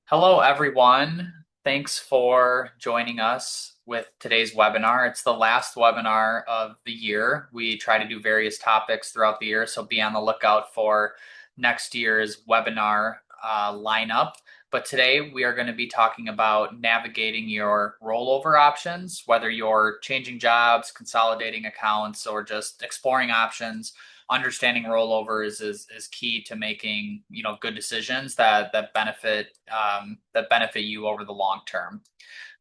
Hello, everyone. Thanks for joining us with today's webinar. It's the last webinar of the year. We try to do various topics throughout the year, so be on the lookout for next year's webinar lineup. But today we are going to be talking about navigating your rollover options, whether you're changing jobs, consolidating accounts, or just exploring options. Understanding rollovers is key to making good decisions that benefit you over the long term.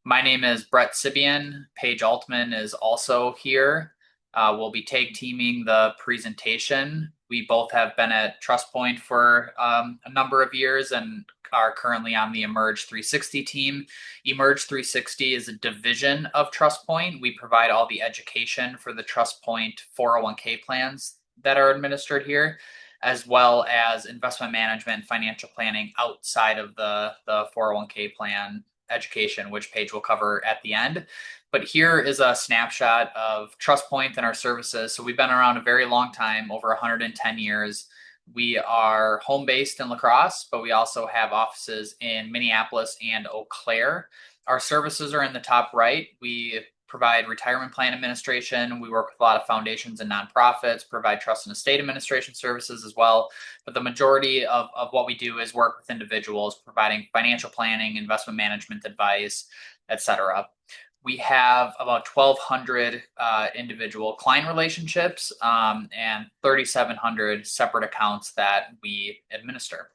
My name is Brett Sebion. Paige Altmann is also here. We'll be tag teaming the presentation. We both have been at TrustPoint for a number of years and are currently on the Emerge 360 team. Emerge 360 is a division of TrustPoint. We provide all the education for the TrustPoint 401k plans that are administered here, as well as investment management and financial planning outside of the 401k plan education, which Paige will cover at the end. But here is a snapshot of TrustPoint and our services. So we've been around a very long time, over 110 years. We are home based in La Crosse, but we also have offices in Minneapolis and Eau Claire. Our services are in the top right. We provide retirement plan administration. We work with a lot of foundations and nonprofits, provide trust and estate administration services as well. But the majority of what we do is work with individuals, providing financial planning, investment management advice, etc. We have about 1,200 individual client relationships and 3,700 separate accounts that we administer.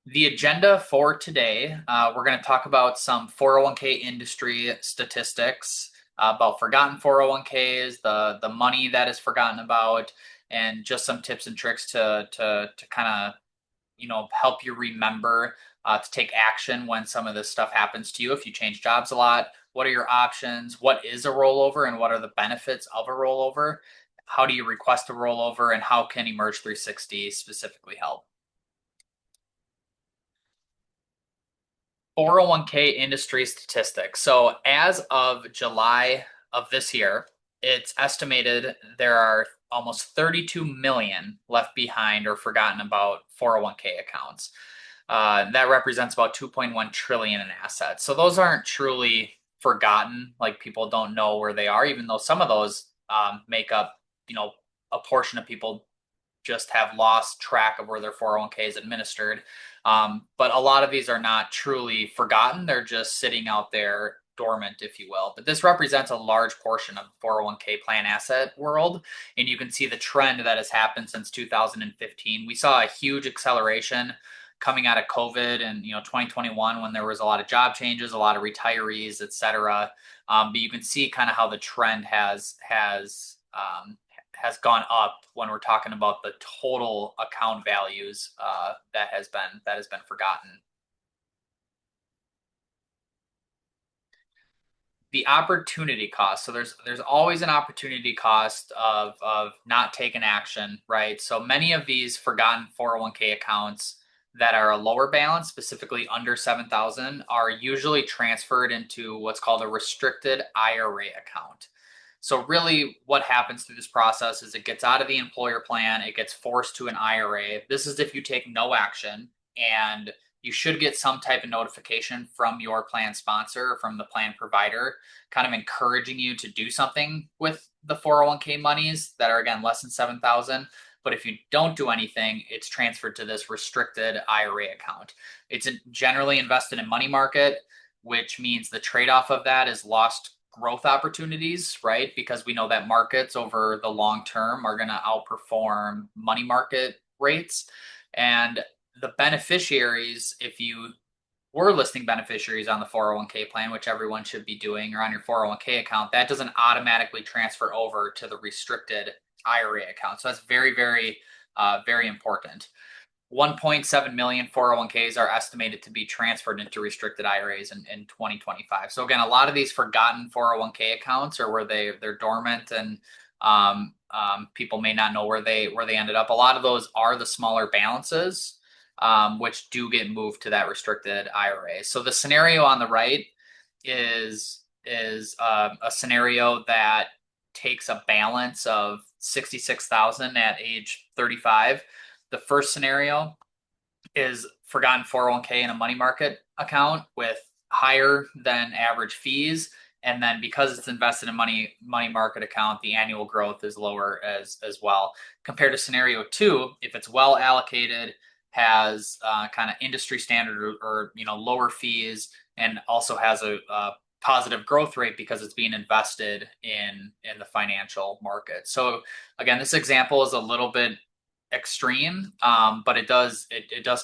The agenda for today, we're going to talk about some 401k industry statistics, about forgotten 401ks, the money that is forgotten about, and just some tips and tricks to kind of help you remember to take action when some of this stuff happens to you. If you change jobs a lot, what are your options? What is a rollover, and what are the benefits of a rollover? How do you request a rollover, and how can Emerge 360 specifically help? 401k industry statistics. So as of July of this year, it's estimated there are almost 32 million left behind or forgotten about 401k accounts. That represents about 2.1 trillion in assets. So those aren't truly forgotten, like people don't know where they are, even though some of those make up, a portion of people just have lost track of where their 401k is administered. But a lot of these are not truly forgotten. They're just sitting out there dormant, if you will. But this represents a large portion of the 401k plan asset world. And you can see the trend that has happened since 2015. We saw a huge acceleration coming out of COVID and 2021 when there was a lot of job changes, a lot of retirees, et cetera. But you can see kind of how the trend has gone up when we're talking about the total account values that has been forgotten. The opportunity cost. So there's always an opportunity cost of not taking action, right? So many of these forgotten 401k accounts that are a lower balance, specifically under 7,000, are usually transferred into what's called a restricted IRA account. So really what happens through this process is it gets out of the employer plan, it gets forced to an IRA. This is if you take no action, and you should get some type of notification from your plan sponsor or from the plan provider, kind of encouraging you to do something with the 401k monies that are, again, less than 7,000. But if you don't do anything, it's transferred to this restricted IRA account. It's generally invested in money market, which means the trade-off of that is lost growth opportunities, right? Because we know that markets over the long term are going to outperform money market rates. And the beneficiaries, if you were listing beneficiaries on the 401k plan, which everyone should be doing, or on your 401k account, that doesn't automatically transfer over to the restricted IRA account. So that's very, very, very important. 1.7 million 401ks are estimated to be transferred into restricted IRAs in 2025. So again, a lot of these forgotten 401k accounts are where they're dormant and people may not know where they ended up. A lot of those are the smaller balances, which do get moved to that restricted IRA. So the scenario on the right is a scenario that takes a balance of 66,000 at age 35. The first scenario is forgotten 401k in a money market account with higher than average fees. And then because it's invested in money market account, the annual growth is lower as well. Compared to scenario two, if it's well allocated, has kind of industry standard or lower fees, and also has a positive growth rate because it's being invested in the financial market. So again, this example is a little bit extreme, but it does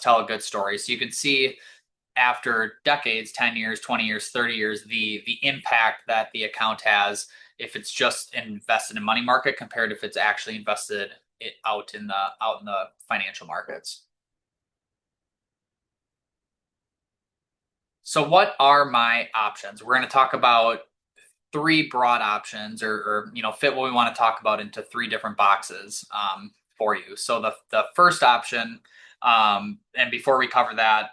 tell a good story. So you can see after decades, 10 years, 20 years, 30 years, the impact that the account has if it's just invested in money market compared if it's actually invested it out in the financial markets. So what are my options? We're going to talk about three broad options, or fit what we want to talk about into three different boxes for you. So the first option, and before we cover that,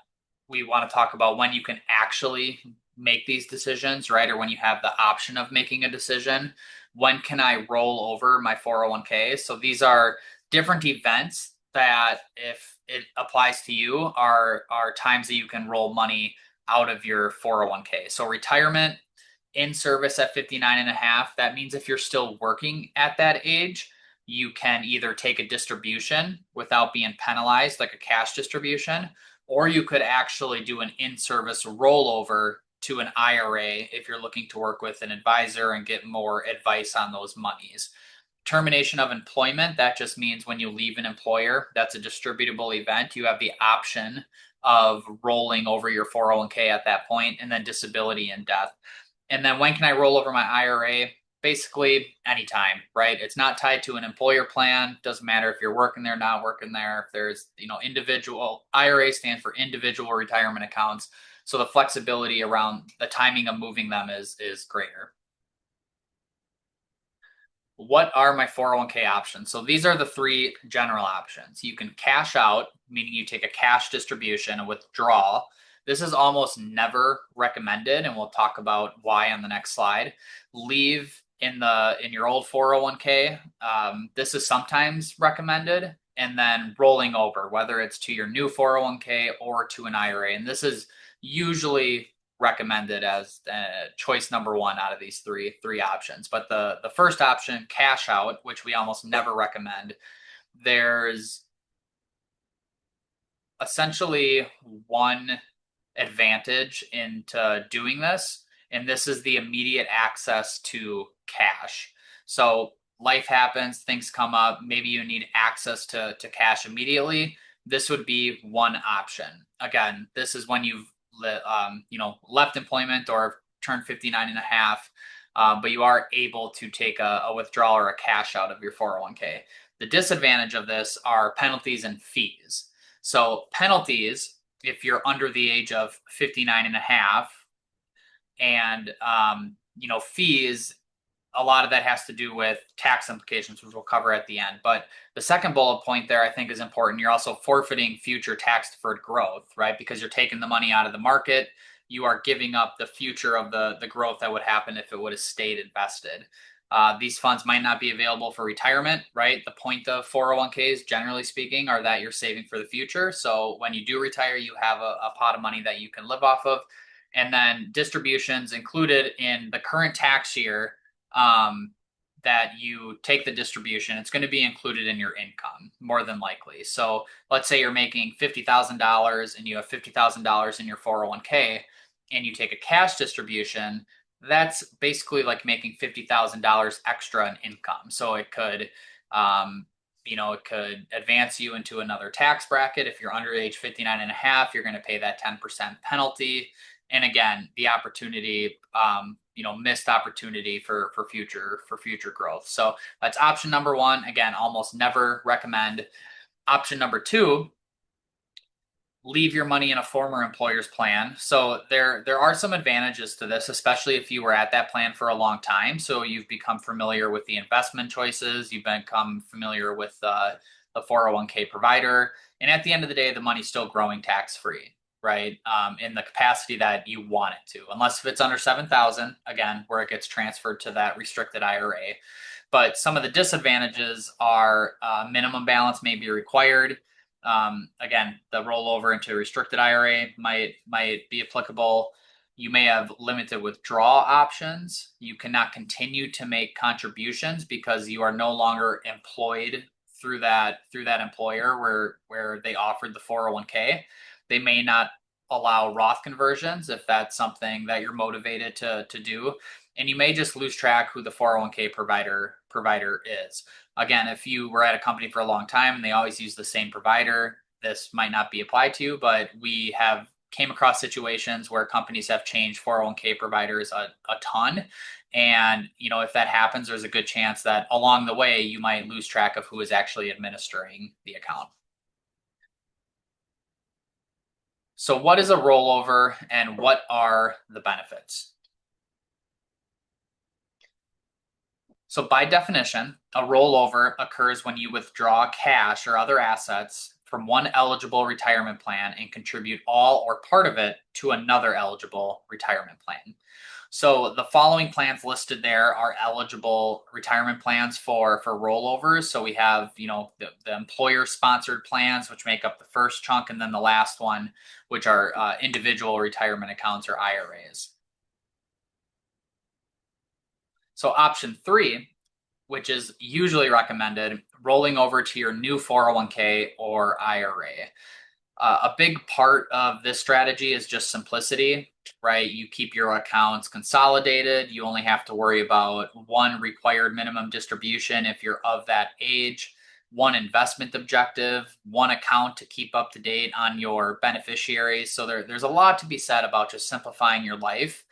we want to talk about when you can actually make these decisions, right? Or when you have the option of making a decision. When can I roll over my 401k? So these are different events that, if it applies to you, are times that you can roll money out of your 401k. So retirement, in service at 59 and a half, that means if you're still working at that age, you can either take a distribution without being penalized, like a cash distribution, or you could actually do an in-service rollover to an IRA if you're looking to work with an advisor and get more advice on those monies. Termination of employment, that just means when you leave an employer, that's a distributable event. You have the option of rolling over your 401k at that point, and then disability and death. And then when can I roll over my IRA? Basically anytime, right? It's not tied to an employer plan. Doesn't matter if you're working there, not working there. If there's, individual IRA stands for individual retirement accounts. So the flexibility around the timing of moving them is greater. What are my 401k options? So these are the three general options. You can cash out, meaning you take a cash distribution, a withdrawal. This is almost never recommended, and we'll talk about why on the next slide. Leave in your old 401k. This is sometimes recommended, and then rolling over, whether it's to your new 401k or to an IRA. And this is usually recommended as choice number one out of these three options. But the first option, cash out, which we almost never recommend, there's essentially one advantage into doing this, and this is the immediate access to cash. So life happens, things come up, maybe you need access to cash immediately. This would be one option. Again, this is when you've left employment or turned 59 and a half, but you are able to take a withdrawal or a cash out of your 401k. The disadvantage of this are penalties and fees. So penalties, if you're under the age of 59 and a half, and fees, a lot of that has to do with tax implications, which we'll cover at the end. But the second bullet point there, I think, is important. You're also forfeiting future tax deferred growth, right? Because you're taking the money out of the market. You are giving up the future of the growth that would happen if it would have stayed invested. These funds might not be available for retirement, right? The point of 401ks, generally speaking, are that you're saving for the future. So when you do retire, you have a pot of money that you can live off of. And then distributions included in the current tax year, that you take the distribution, it's going to be included in your income more than likely. So let's say you're making $50,000 and you have $50,000 in your 401k, and you take a cash distribution. That's basically like making $50,000 extra in income. So it could, it could advance you into another tax bracket. If you're under age 59 and a half, you're going to pay that 10% penalty. And again, the opportunity, missed opportunity for future growth. So that's option number one. Again, almost never recommend. Option number two, leave your money in a former employer's plan. So there are some advantages to this, especially if you were at that plan for a long time. So you've become familiar with the investment choices, you've become familiar with the 401k provider, and at the end of the day, the money's still growing tax-free, right? In the capacity that you want it to, unless if it's under 7,000, again, where it gets transferred to that restricted IRA. But some of the disadvantages are minimum balance may be required. Again, the rollover into a restricted IRA might be applicable. You may have limited withdrawal options. You cannot continue to make contributions because you are no longer employed through that employer where they offered the 401k. They may not allow Roth conversions if that's something that you're motivated to do. And you may just lose track who the 401k provider is. Again, if you were at a company for a long time and they always use the same provider, this might not be applied to, but we have came across situations where companies have changed 401k providers a ton. And, if that happens, there's a good chance that along the way, you might lose track of who is actually administering the account. So what is a rollover and what are the benefits? So by definition, a rollover occurs when you withdraw cash or other assets from one eligible retirement plan and contribute all or part of it to another eligible retirement plan. So the following plans listed there are eligible retirement plans for rollovers. So we have, the employer sponsored plans, which make up the first chunk, and then the last one, which are individual retirement accounts or IRAs. So option 3, which is usually recommended, rolling over to your new 401k or IRA. A big part of this strategy is just simplicity, right? You keep your accounts consolidated. You only have to worry about one required minimum distribution if you're of that age, one investment objective, one account to keep up to date on your beneficiaries. So there's a lot to be said about just simplifying your life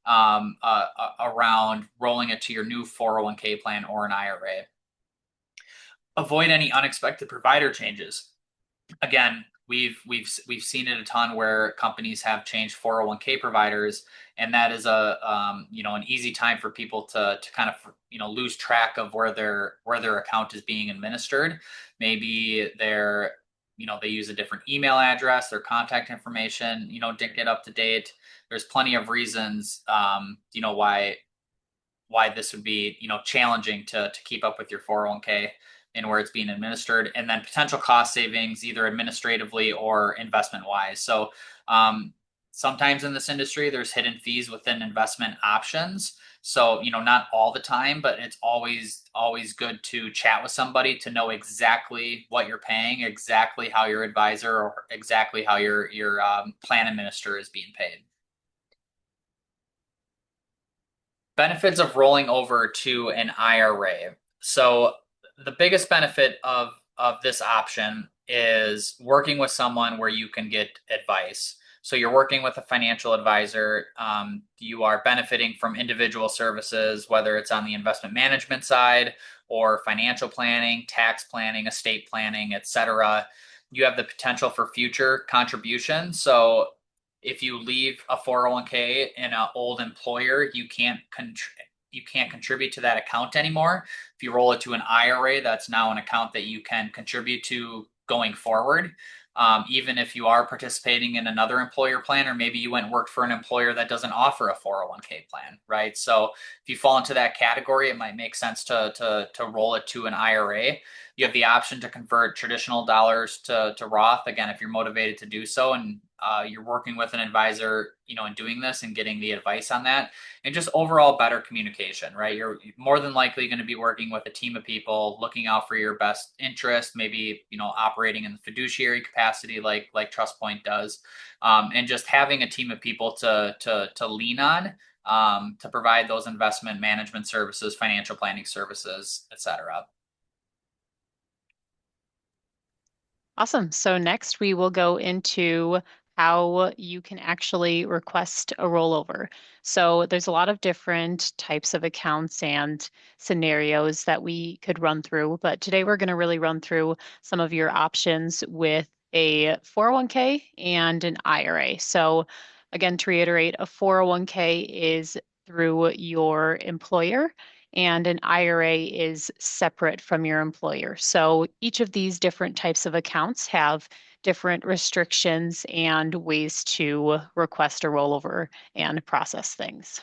around rolling it to your new 401k plan or an IRA. Avoid any unexpected provider changes. Again, we've seen it a ton where companies have changed 401k providers, and that is an easy time for people to kind of lose track of where their account is being administered. Maybe they use a different email address, their contact information didn't get up to date. There's plenty of reasons why this would be challenging to keep up with your 401k and where it's being administered, and then potential cost savings either administratively or investment wise. So sometimes in this industry there's hidden fees within investment options. So not all the time, but it's always good to chat with somebody to know exactly what you're paying, exactly how your advisor or exactly how your plan administrator is being paid. Benefits of rolling over to an IRA. So the biggest benefit of this option is working with someone where you can get advice. So you're working with a financial advisor. You are benefiting from individual services, whether it's on the investment management side or financial planning, tax planning, estate planning, etc. You have the potential for future contributions. So if you leave a 401k in an old employer, you can't contribute to that account anymore. If you roll it to an IRA, that's now an account that you can contribute to going forward. Even if you are participating in another employer plan, or maybe you went and worked for an employer that doesn't offer a 401k plan, right? So if you fall into that category, it might make sense to roll it to an IRA. You have the option to convert traditional dollars to Roth, again, if you're motivated to do so, and you're working with an advisor, in doing this and getting the advice on that, and just overall better communication, right? You're more than likely going to be working with a team of people looking out for your best interest, maybe, operating in the fiduciary capacity like TrustPoint does, and just having a team of people to lean on to provide those investment management services, financial planning services, etc. Awesome. So next we will go into how you can actually request a rollover. So there's a lot of different types of accounts and scenarios that we could run through, but today we're going to really run through some of your options with a 401k and an IRA. So again, to reiterate, a 401k is through your employer and an IRA is separate from your employer. So each of these different types of accounts have different restrictions and ways to request a rollover and process things.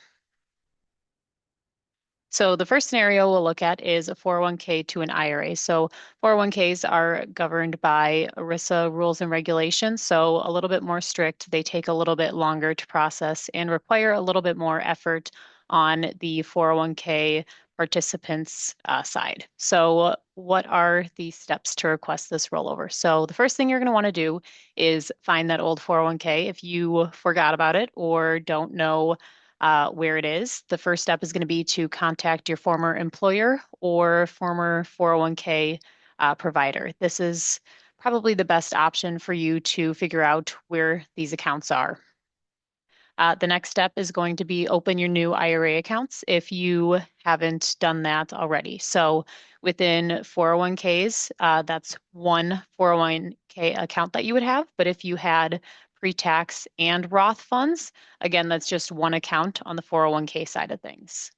So the first scenario we'll look at is a 401k to an IRA. So 401ks are governed by ERISA rules and regulations, so a little bit more strict. They take a little bit longer to process and require a little bit more effort on the 401k participants' side. So what are the steps to request this rollover? So the first thing you're going to want to do is find that old 401k if you forgot about it or don't know where it is. The first step is going to be to contact your former employer or former 401k provider. This is probably the best option for you to figure out where these accounts are. The next step is going to be open your new IRA accounts if you haven't done that already. So within 401ks, that's one 401k account that you would have. But if you had pre-tax and Roth funds, again, that's just one account on the 401k side of things.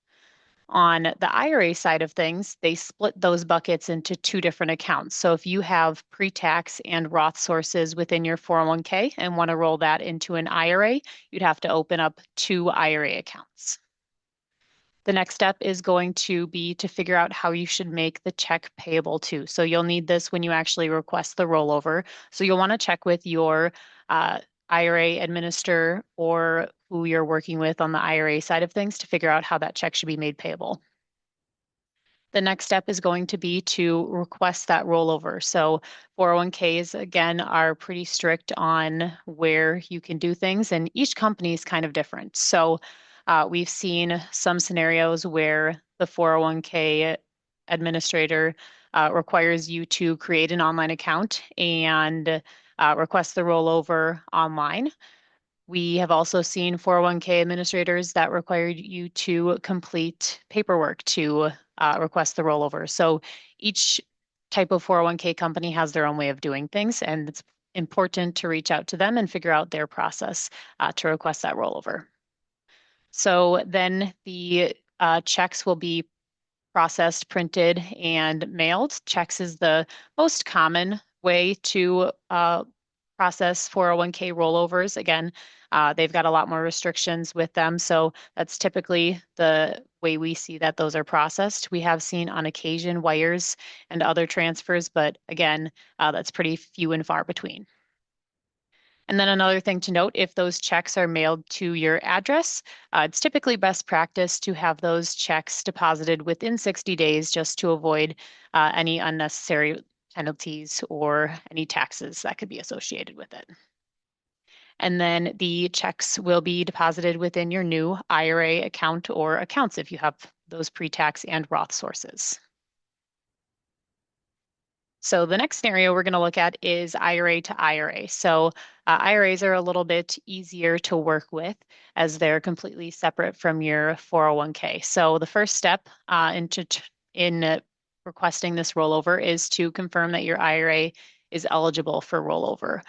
On the IRA side of things, they split those buckets into two different accounts. So if you have pre-tax and Roth sources within your 401k and want to roll that into an IRA, you'd have to open up two IRA accounts. The next step is going to be to figure out how you should make the check payable to. So you'll need this when you actually request the rollover. So you'll want to check with your uh, IRA administrator or who you're working with on the IRA side of things to figure out how that check should be made payable. The next step is going to be to request that rollover. So 401ks, again, are pretty strict on where you can do things, and each company is kind of different. So we've seen some scenarios where the 401k administrator requires you to create an online account and request the rollover online. We have also seen 401k administrators that require you to complete paperwork to request the rollover. So each type of 401k company has their own way of doing things, and it's important to reach out to them and figure out their process to request that rollover. So then the checks will be processed, printed, and mailed. Checks is the most common way to process 401k rollovers. Again, they've got a lot more restrictions with them. So that's typically the way we see that those are processed. We have seen on occasion wires and other transfers, but again, that's pretty few and far between. And then another thing to note, if those checks are mailed to your address, it's typically best practice to have those checks deposited within 60 days just to avoid any unnecessary penalties or any taxes that could be associated with it. And then the checks will be deposited within your new IRA account or accounts if you have those pre-tax and Roth sources. So the next scenario we're going to look at is IRA to IRA. So IRAs are a little bit easier to work with as they're completely separate from your 401k. So the first step in requesting this rollover is to confirm that your IRA is eligible for rollover.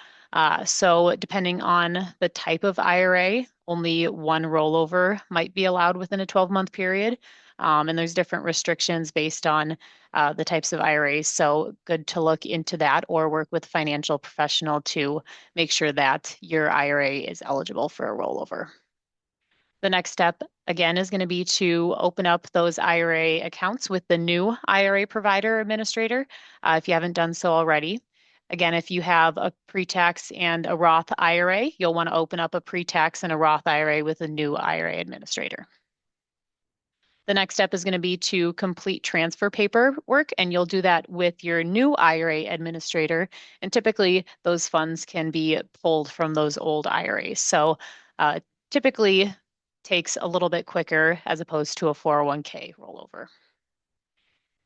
So depending on the type of IRA, only one rollover might be allowed within a 12-month period. And there's different restrictions based on the types of IRAs. So good to look into that or work with a financial professional to make sure that your IRA is eligible for a rollover. The next step, again, is going to be to open up those IRA accounts with the new IRA provider administrator if you haven't done so already. Again, if you have a pre-tax and a Roth IRA, you'll want to open up a pre-tax and a Roth IRA with a new IRA administrator. The next step is going to be to complete transfer paperwork, and you'll do that with your new IRA administrator. And typically, those funds can be pulled from those old IRAs. So typically takes a little bit quicker as opposed to a 401k rollover.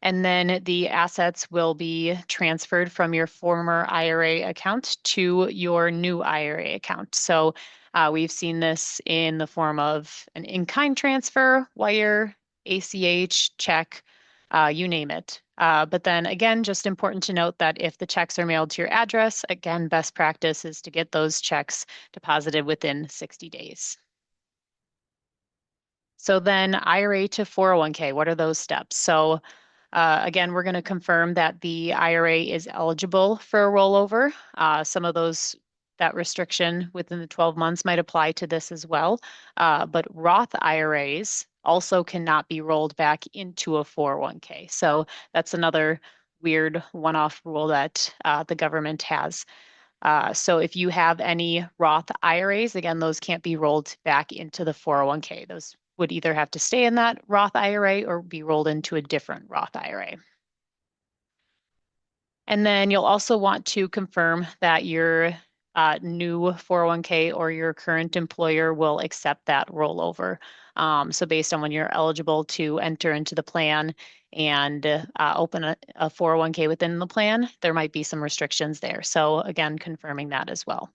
And then the assets will be transferred from your former IRA account to your new IRA account. So we've seen this in the form of an in-kind transfer, wire, ACH, check, you name it. But then again, just important to note that if the checks are mailed to your address, again, best practice is to get those checks deposited within 60 days. So then IRA to 401k, what are those steps? So again, we're going to confirm that the IRA is eligible for a rollover. Some of those that restriction within the 12 months might apply to this as well. But Roth IRAs also cannot be rolled back into a 401k. So that's another weird one-off rule that the government has. So if you have any Roth IRAs, again, those can't be rolled back into the 401k. Those would either have to stay in that Roth IRA or be rolled into a different Roth IRA. And then you'll also want to confirm that your new 401k or your current employer will accept that rollover. So based on when you're eligible to enter into the plan and open a 401k within the plan, there might be some restrictions there. So again, confirming that as well.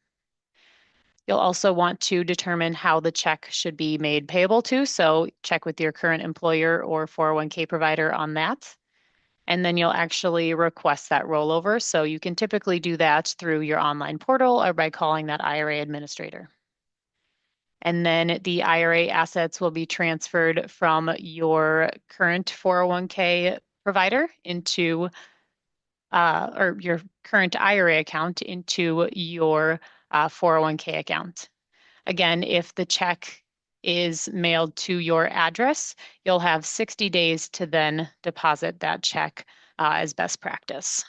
You'll also want to determine how the check should be made payable to. So check with your current employer or 401k provider on that. And then you'll actually request that rollover. So you can typically do that through your online portal or by calling that IRA administrator. And then the IRA assets will be transferred from your current 401k provider into, or your current IRA account into your 401k account. Again, if the check is mailed to your address, you'll have 60 days to then deposit that check as best practice.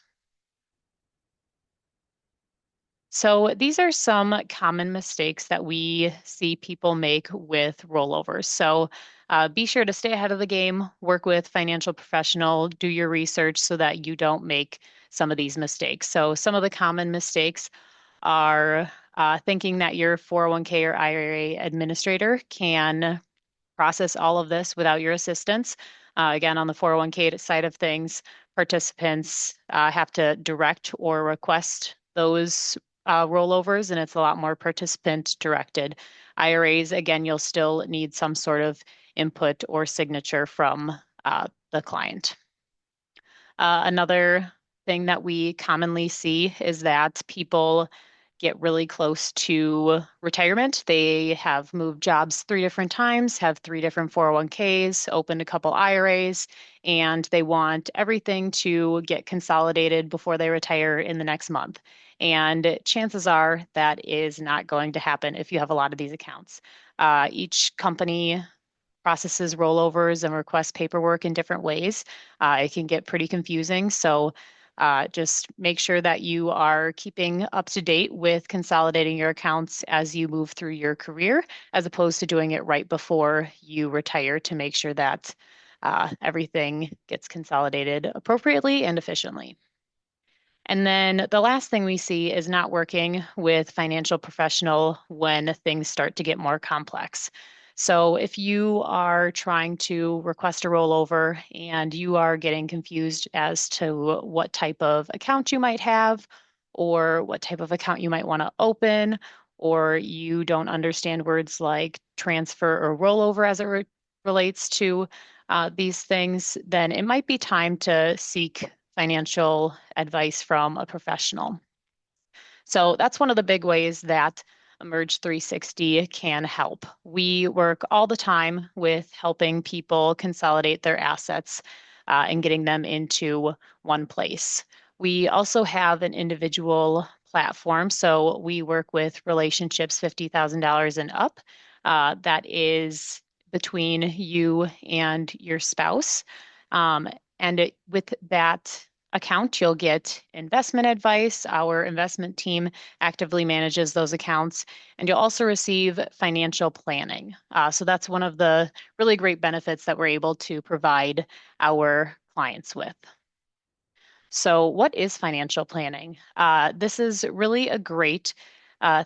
So these are some common mistakes that we see people make with rollovers. So be sure to stay ahead of the game, work with financial professional, do your research so that you don't make some of these mistakes. So some of the common mistakes are thinking that your 401k or IRA administrator can process all of this without your assistance. Again, on the 401k side of things, participants have to direct or request those rollovers, and it's a lot more participant directed. IRAs, again, you'll still need some sort of input or signature from the client. Another thing that we commonly see is that people get really close to retirement. They have moved jobs 3 different times, have 3 different 401ks, opened a couple IRAs, and they want everything to get consolidated before they retire in the next month. And chances are that is not going to happen if you have a lot of these accounts. Each company processes rollovers and requests paperwork in different ways. It can get pretty confusing. So just make sure that you are keeping up to date with consolidating your accounts as you move through your career, as opposed to doing it right before you retire to make sure that everything gets consolidated appropriately and efficiently. And then the last thing we see is not working with financial professional when things start to get more complex. So if you are trying to request a rollover and you are getting confused as to what type of account you might have or what type of account you might want to open, or you don't understand words like transfer or rollover as it relates to these things, then it might be time to seek financial advice from a professional. So that's one of the big ways that Emerge 360 can help. We work all the time with helping people consolidate their assets and getting them into one place. We also have an individual platform. So we work with relationships $50,000 and up. That is between you and your spouse. Um, with that account, you'll get investment advice. Our investment team actively manages those accounts, and you'll also receive financial planning. So that's one of the really great benefits that we're able to provide our clients with. So, what is financial planning? This is really a great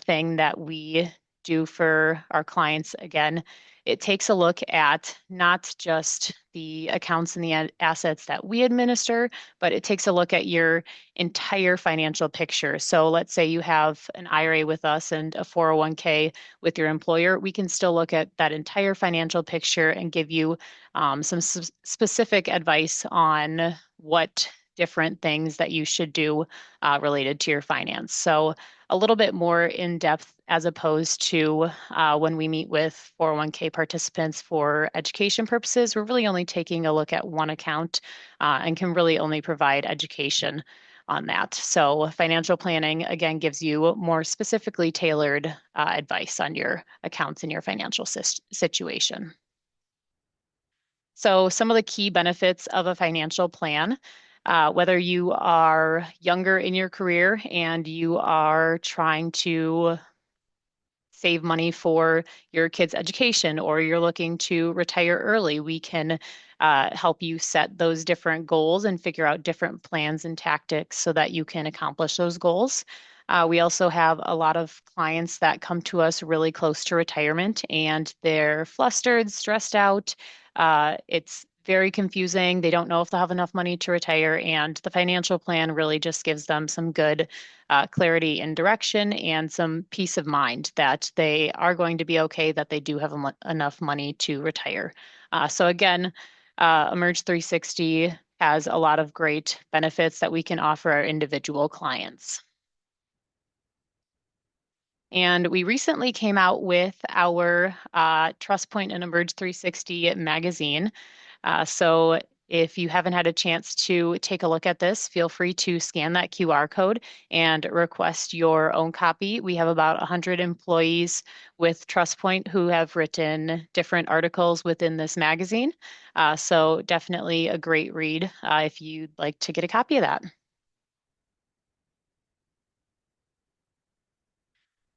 thing that we do for our clients. Again, it takes a look at not just the accounts and the assets that we administer, but it takes a look at your entire financial picture. So, let's say you have an IRA with us and a 401k with your employer. We can still look at that entire financial picture and give you some specific advice on what different things that you should do related to your finance. So a little bit more in depth as opposed to when we meet with 401k participants for education purposes, we're really only taking a look at one account and can really only provide education. on that. So financial planning, again, gives you more specifically tailored advice on your accounts and your financial situation. So some of the key benefits of a financial plan, whether you are younger in your career and you are trying to save money for your kids' education or you're looking to retire early, we can help you set those different goals and figure out different plans and tactics so that you can accomplish those goals. We also have a lot of clients that come to us really close to retirement and they're flustered, stressed out. It's very confusing. They don't know if they'll have enough money to retire, and the financial plan really just gives them some good clarity and direction and some peace of mind that they are going to be okay, that they do have enough money to retire. So again, Emerge 360 has a lot of great benefits that we can offer our individual clients. And we recently came out with our Trust Point and Emerge 360 magazine. So if you haven't had a chance to take a look at this, feel free to scan that QR code and request your own copy. We have about 100 employees with TrustPoint who have written different articles within this magazine. So definitely a great read if you'd like to get a copy of that.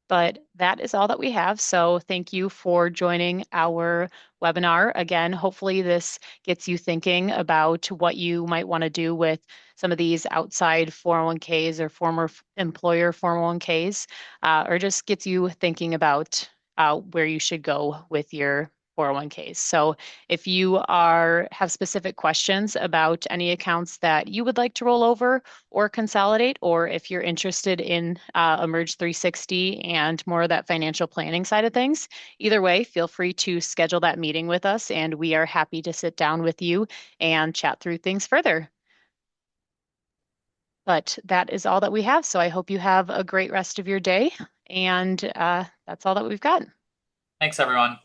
But that is all that we have. So thank you for joining our webinar. Again, hopefully this gets you thinking about what you might want to do with some of these outside 401ks or former employer 401ks, or just gets you thinking about where you should go with your 401ks. So if you have specific questions about any accounts that you would like to roll over or consolidate, or if you're interested in Emerge 360 and more of that financial planning side of things, either way, feel free to schedule that meeting with us, and we are happy to sit down with you and chat through things further. But that is all that we have. So I hope you have a great rest of your day. And that's all that we've got. Thanks, everyone.